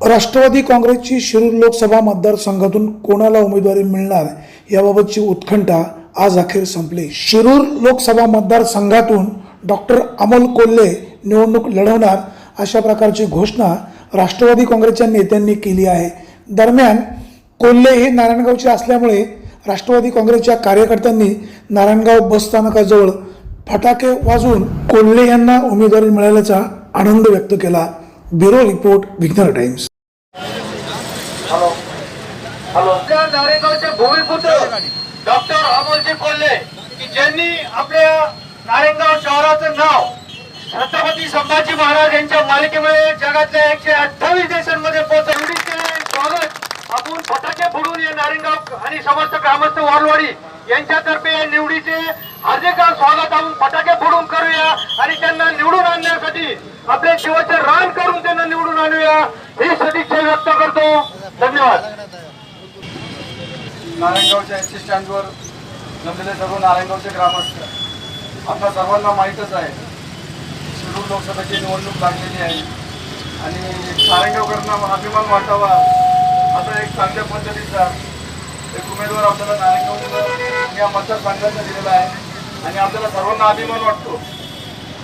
राष्ट्रवादी काँग्रेसची शिरूर लोकसभा मतदारसंघातून कोणाला उमेदवारी मिळणार याबाबतची उत्कंठा आज अखेर संपली। शिरूर लोकसभा मतदारसंघातून डॉक्टर अमोल कोल्हे निवडणूक लढवणार अशा प्रकारची घोषणा राष्ट्रवादी काँग्रेसच्या नेत्यांनी केली आहे। दरम्यान कोल्हे हे नारायणगावचे असल्यामुळे राष्ट्रवादी काँग्रेसच्या कार्यकर्त्यांनी नारायणगाव बस स्थानकाजवळ फटाके वाजवून कोल्हे यांना उमेदवारी मिळाल्याचा आनंद व्यक्त केला। Bureau report Vighnahar Times. Hello hello नारायणगावचे भूमिपुत्र डॉक्टर अमोलजी कोल्हे की ज्यांनी आपल्या नारायणगाव शहराचं नाव छत्रपती संभाजी महाराज यांच्या मालिकेमुळे जगातल्या 128 देशांमध्ये पोहोचवले। स्वागत आपण फटाके फोडून या नारायणगाव आणि समस्त ग्रामस्थ वारवाडी यांच्यातर्फे या निवडीचे हार्दिक स्वागत आपण फटाके फोडून करूया आणि त्यांना निवडून आणण्यासाठी आपले जीवाचे रान करून त्यांना निवडून आणूया ही सदिच्छा व्यक्त करतो। धन्यवाद। नारायणगावच्या एसटी स्टँडवर जमलेले सर्व नारायणगावचे ग्रामस्थ आपल्या सर्वांना माहीतच आहे, शिरूर लोकसभेची निवडणूक लागलेली आहे आणि नारायणगावकरांना अभिमान वाटावा असा एक चांगल्या पद्धतीचा एक उमेदवार आपल्याला नारायणगाव या मतदारसंघाचा दिलेला आहे आणि आपल्याला सर्वांना अभिमान वाटतो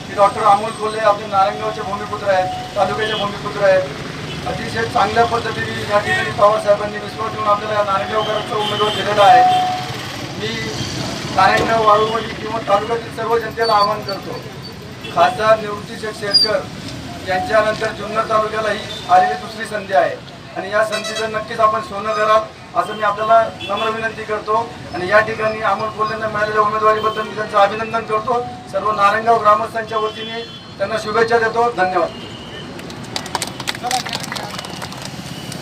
की डॉक्टर अमोल कोल्हे आपले नारायणगावचे भूमिपुत्र आहेत, तालुक्याचे भूमिपुत्र आहेत। अतिशय चांगल्या पद्धतीने या ठिकाणी पवार साहेबांनी विश्वास ठेवून आपल्याला नारायणगावकरांचा उमेदवार दिलेला आहे। मी नारायणगाव वारुवडी किंवा तालुक्यातील सर्व जनतेला आवाहन करतो, खासदार निवृत्तीशेठ शेरकर यांच्यानंतर जुन्नर तालुक्याला ही आलेली दुसरी संधी आहे आणि या संधीचं नक्कीच आपण सोनं कराल असं मी आपल्याला नम्र विनंती करतो आणि या ठिकाणी अमोल कोल्हेंना मिळालेल्या उमेदवारीबद्दल मी त्यांचं अभिनंदन करतो। सर्व नारायणगाव ग्रामस्थांच्या वतीने त्यांना शुभेच्छा देतो। धन्यवाद।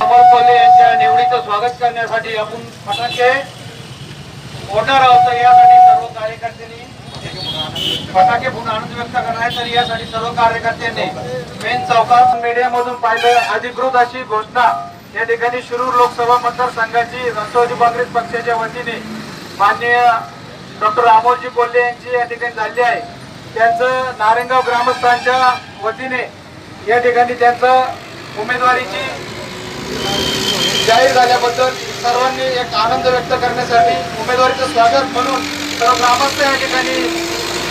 अमोल कोल्हे यांच्या निवडीचं स्वागत करण्यासाठी आपण फटाके फोडणार आहोत। यासाठी सर्व कार्यकर्त्यांनी फटाके फोडून आनंद व्यक्त करणार आहे, तर यासाठी सर्व कार्यकर्त्यांनी मेन चौकात मीडियामधून पाहिलं अधिकृत अशी घोषणा या ठिकाणी शिरूर लोकसभा मतदारसंघाची राष्ट्रवादी काँग्रेस पक्षाच्या वतीने माननीय डॉक्टर अमोलजी कोल्हे यांची या ठिकाणी झाली आहे। त्यांचं नारायणगाव ग्रामस्थांच्या वतीने या ठिकाणी त्यांचं उमेदवारीची जाहीर झाल्याबद्दल सर्वांनी एक आनंद व्यक्त करण्यासाठी उमेदवारीचं स्वागत म्हणून सर्व ग्रामस्थ या ठिकाणी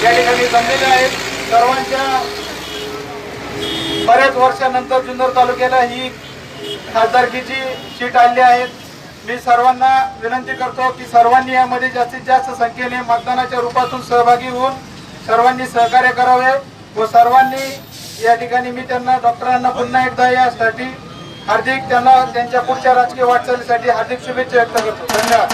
जमलेले आहेत। सर्वांच्या बऱ्याच वर्षानंतर जुन्नर तालुक्याला ही खासदारकीची सीट आली आहे। मी सर्वांना विनंती करतो की सर्वांनी यामध्ये जास्तीत जास्त संख्येने मतदानाच्या रूपातून सहभागी होऊन सर्वांनी सहकार्य करावे व सर्वांनी या ठिकाणी मी त्यांना डॉक्टरांना पुन्हा एकदा यासाठी हार्दिक त्यांना त्यांच्या पुढच्या राजकीय वाटचालीसाठी हार्दिक शुभेच्छा व्यक्त करतो। धन्यवाद।